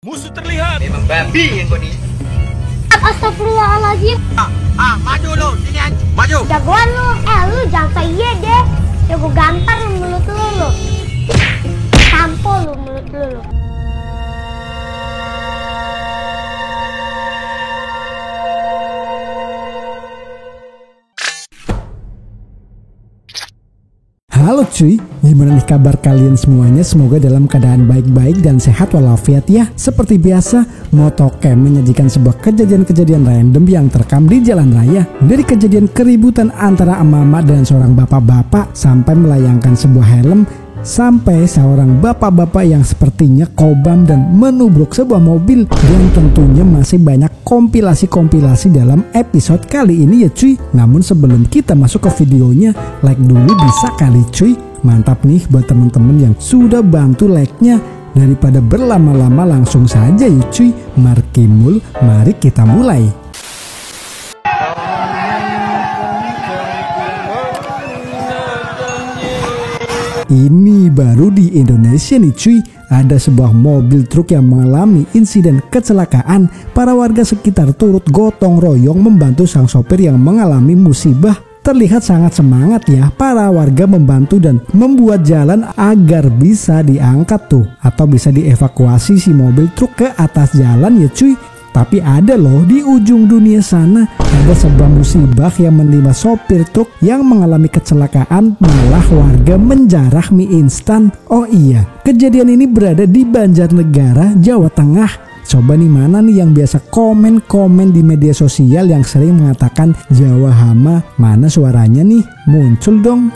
Musuh terlihat. Memang babi yang kau ni. Astagfirullahaladzim. Maju lu, sini aja. Maju. Jagoan lu. Lu jangan kayak iya deh. Jago gampar lu mulut lu. Tampol lu mulut lu. Halo cuy, gimana nih kabar kalian semuanya? Semoga dalam keadaan baik-baik dan sehat walafiat ya. Seperti biasa, Motocam menyajikan sebuah kejadian-kejadian random yang terekam di jalan raya. Dari kejadian keributan antara emak-emak dan seorang bapak-bapak, sampai melayangkan sebuah helm, sampai seorang bapak-bapak yang sepertinya kobam dan menubruk sebuah mobil. Dan tentunya masih banyak kompilasi-kompilasi dalam episode kali ini ya cuy. Namun sebelum kita masuk ke videonya, like dulu bisa kali cuy. Mantap nih buat temen-temen yang sudah bantu like-nya. Daripada berlama-lama langsung saja ya cuy. Markimul, mari kita mulai. Ini baru di Indonesia nih cuy. Ada sebuah mobil truk yang mengalami insiden kecelakaan. Para warga sekitar turut gotong royong membantu sang sopir yang mengalami musibah. Terlihat sangat semangat ya para warga membantu dan membuat jalan agar bisa diangkat tuh, atau bisa dievakuasi si mobil truk ke atas jalan ya cuy. Tapi ada loh di ujung dunia sana, ada sebuah musibah yang menimpa sopir truk yang mengalami kecelakaan, malah warga menjarah mie instan. Oh iya, kejadian ini berada di Banjarnegara, Jawa Tengah. Coba nih mana nih yang biasa komen-komen di media sosial yang sering mengatakan Jawa Hama, mana suaranya nih? Muncul dong.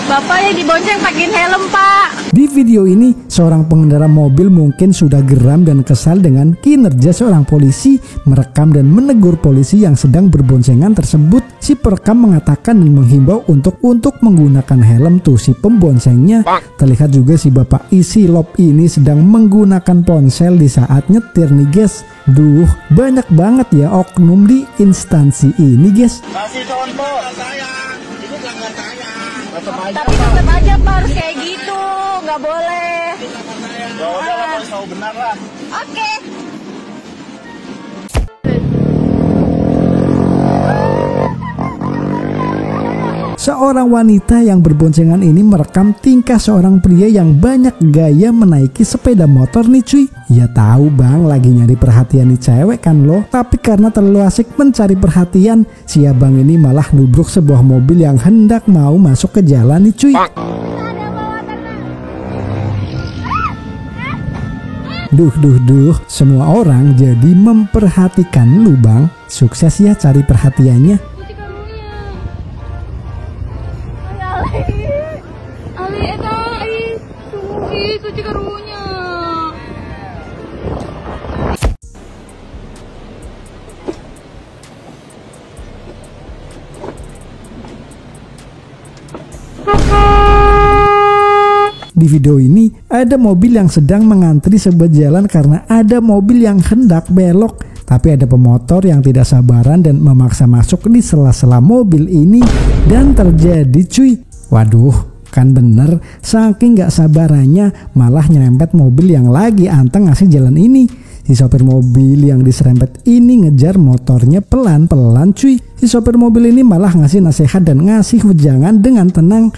Bapak yang dibonceng pakein helm, Pak. Di video ini, seorang pengendara mobil mungkin sudah geram dan kesal dengan kinerja seorang polisi, merekam dan menegur polisi yang sedang berboncengan tersebut. Si perekam mengatakan dan menghimbau untuk menggunakan helm tuh si pemboncengnya. Terlihat juga si bapak isi lop ini sedang menggunakan ponsel di saat nyetir nih guys. Duh, banyak banget ya oknum di instansi ini guys. Kasih contoh. Sayang, ini pelanggan saya. Tapi tetap aja Pak harus kayak gitu, nggak boleh. Ya udah lah, harus tahu benar lah. Oke. Seorang wanita yang berboncengan ini merekam tingkah seorang pria yang banyak gaya menaiki sepeda motor nih cuy. Ya tahu bang, lagi nyari perhatian nih cewek kan loh. Tapi karena terlalu asik mencari perhatian, si abang ini malah nubruk sebuah mobil yang hendak mau masuk ke jalan nih cuy. Duh, semua orang jadi memperhatikan lu bang. Sukses ya cari perhatiannya. Di video ini ada mobil yang sedang mengantri sebuah jalan karena ada mobil yang hendak belok. Tapi ada pemotor yang tidak sabaran dan memaksa masuk di sela-sela mobil ini. Dan terjadi cuy. Waduh, kan bener, saking gak sabarannya malah nyerempet mobil yang lagi anteng ngasih jalan ini. Si sopir mobil yang diserempet ini ngejar motornya pelan-pelan cuy. Si sopir mobil ini malah ngasih nasihat dan ngasih wejangan dengan tenang.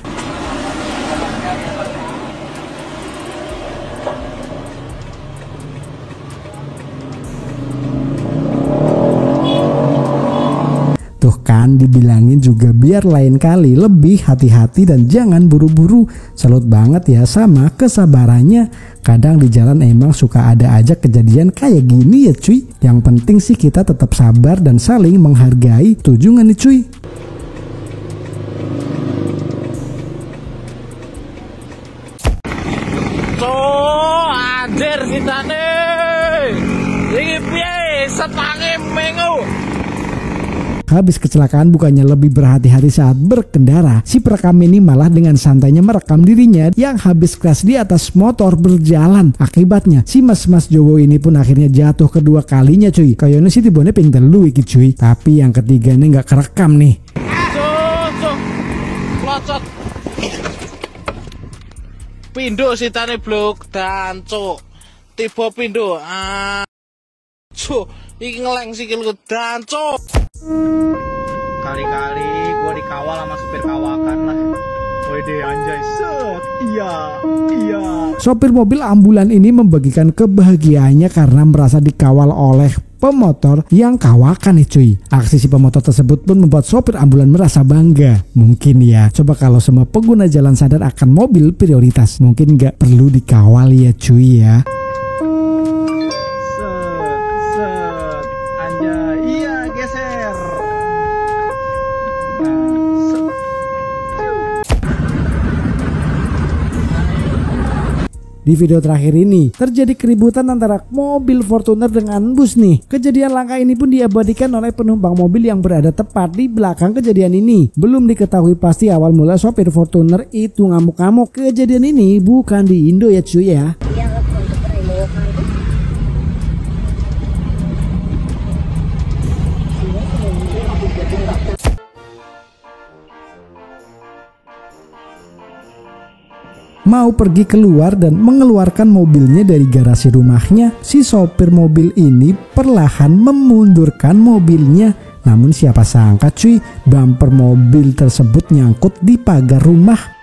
Tuh kan dibilangin juga biar lain kali lebih hati-hati dan jangan buru-buru. Salut banget ya sama kesabarannya. Kadang di jalan emang suka ada aja kejadian kayak gini ya cuy. Yang penting sih kita tetap sabar dan saling menghargai. Tujuh nih cuy. Tuh, anjir kita nih. Ini piye setange mengu. Habis kecelakaan bukannya lebih berhati-hati saat berkendara, si perekam ini malah dengan santainya merekam dirinya yang habis crash di atas motor berjalan. Akibatnya si mas-mas Jowo ini pun akhirnya jatuh kedua kalinya cuy. Kayaknya sih tibone ping telu iki cuy. Tapi yang ketiganya nggak kerekam nih. Klocot. Pindo sitane blok dancuk. Tiba pindo. Iki ngeleng sikilku dancuk. Kali-kali gua dikawal sama supir kawakan lah. Wede anjay, set. Iya. Sopir mobil ambulan ini membagikan kebahagiaannya karena merasa dikawal oleh pemotor yang kawakan nih cuy. Aksi si pemotor tersebut pun membuat sopir ambulan merasa bangga. Mungkin ya, coba kalau semua pengguna jalan sadar akan mobil prioritas, mungkin nggak perlu dikawal ya cuy ya. Set. Anjay, iya geser. Di video terakhir ini terjadi keributan antara mobil Fortuner dengan bus nih. Kejadian langka ini pun diabadikan oleh penumpang mobil yang berada tepat di belakang kejadian ini. Belum diketahui pasti awal mula sopir Fortuner itu ngamuk-ngamuk. Kejadian ini bukan di Indo ya cuy ya. Mau pergi keluar dan mengeluarkan mobilnya dari garasi rumahnya, si sopir mobil ini perlahan memundurkan mobilnya. Namun siapa sangka cuy, bumper mobil tersebut nyangkut di pagar rumah.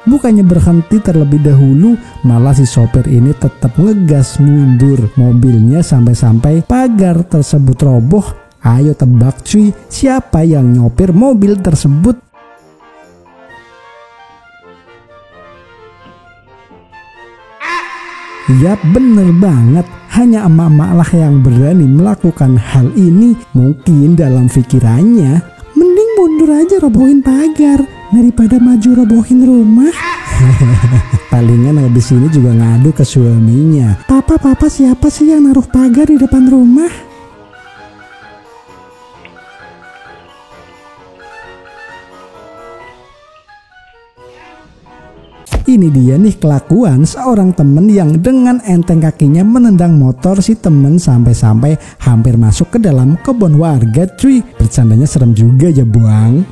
Bukannya berhenti terlebih dahulu, malah si sopir ini tetap ngegas mundur mobilnya sampai-sampai pagar tersebut roboh. Ayo tebak cuy, siapa yang nyopir mobil tersebut? Yap, bener banget. Hanya emak-emak lah yang berani melakukan hal ini. Mungkin dalam pikirannya, mending mundur aja robohin pagar daripada maju robohin rumah. Palingan habis ini juga ngadu ke suaminya. Papa siapa sih yang naruh pagar di depan rumah? Ini dia nih kelakuan seorang temen yang dengan enteng kakinya menendang motor si temen sampai-sampai hampir masuk ke dalam kebun warga cuy. Bercandanya serem juga ya buang.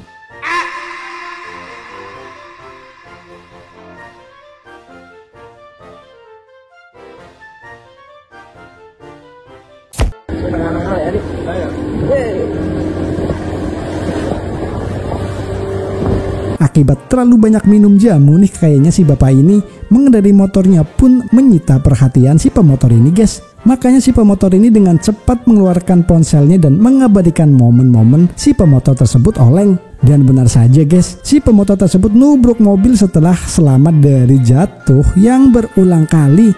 Akibat terlalu banyak minum jamu nih kayaknya si bapak ini, mengendarai motornya pun menyita perhatian si pemotor ini guys. Makanya si pemotor ini dengan cepat mengeluarkan ponselnya dan mengabadikan momen-momen si pemotor tersebut oleng. Dan benar saja guys, si pemotor tersebut nubruk mobil setelah selamat dari jatuh yang berulang kali.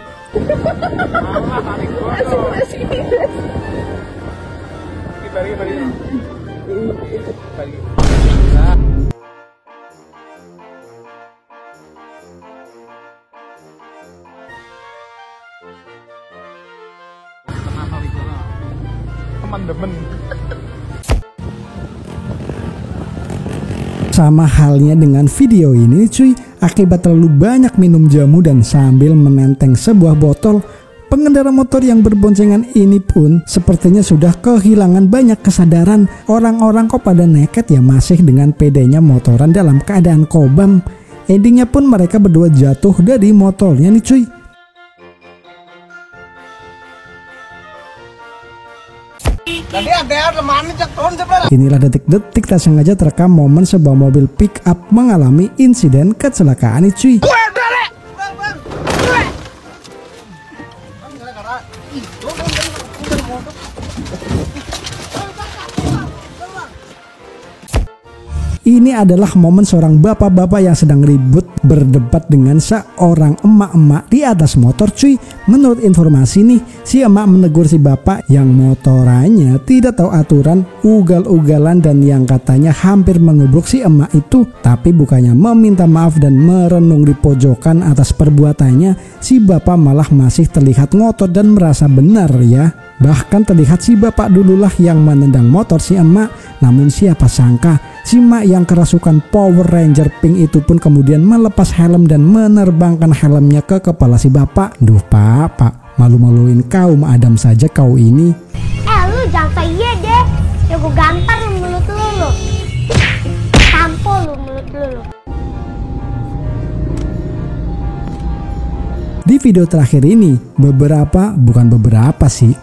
Sama halnya dengan video ini cuy, akibat terlalu banyak minum jamu dan sambil menenteng sebuah botol, pengendara motor yang berboncengan ini pun sepertinya sudah kehilangan banyak kesadaran. Orang-orang kok pada nekat ya masih dengan pedenya motoran dalam keadaan kobam. Endingnya pun mereka berdua jatuh dari motornya nih cuy. Inilah detik-detik tak sengaja terekam momen sebuah mobil pick up mengalami insiden kecelakaan nih cuy. Ini adalah momen seorang bapak-bapak yang sedang ribut berdebat dengan seorang emak-emak di atas motor cuy. Menurut informasi nih, si emak menegur si bapak yang motorannya tidak tahu aturan, ugal-ugalan dan yang katanya hampir menubruk si emak itu. Tapi bukannya meminta maaf dan merenung di pojokan atas perbuatannya, si bapak malah masih terlihat ngotot dan merasa benar ya. Bahkan terlihat si bapak dululah yang menendang motor si emak. Namun siapa sangka si emak yang kerasukan Power Ranger pink itu pun kemudian melepas helm dan menerbangkan helmnya ke kepala si bapak. Duh pak, malu-maluin kaum Adam saja kau ini. Lu jangan kayak iya deh. Ya gue gampar lu mulut lu. Tampol lu mulut lu. Di video terakhir ini,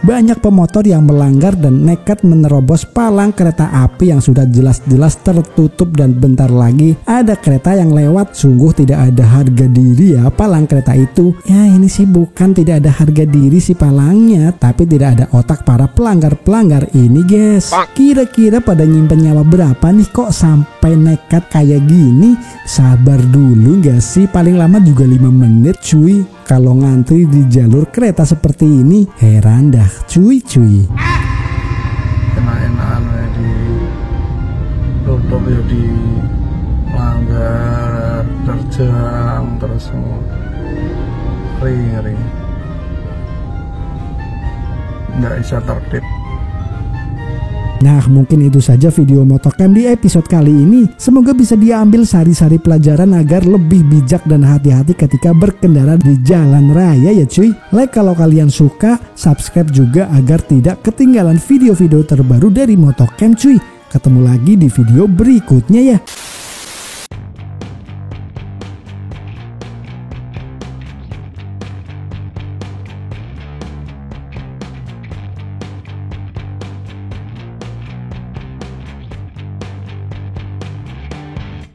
banyak pemotor yang melanggar dan nekat menerobos palang kereta api yang sudah jelas-jelas tertutup dan bentar lagi ada kereta yang lewat. Sungguh tidak ada harga diri ya palang kereta itu. Ya ini sih bukan tidak ada harga diri si palangnya, tapi tidak ada otak para pelanggar-pelanggar ini guys. Kira-kira pada nyimpen nyawa berapa nih kok sampai nekat kayak gini? Sabar dulu gak sih, paling lama juga 5 menit cuy. Kalau ngantri di jalur kereta seperti ini, heran dah cuy. Enak-enakan ya di tutup ya di langgar terjang terus semua ngeri nggak bisa tertib. Nah mungkin itu saja video Motocam di episode kali ini. Semoga bisa diambil sari-sari pelajaran agar lebih bijak dan hati-hati ketika berkendara di jalan raya ya cuy. Like kalau kalian suka, subscribe juga agar tidak ketinggalan video-video terbaru dari Motocam cuy. Ketemu lagi di video berikutnya ya.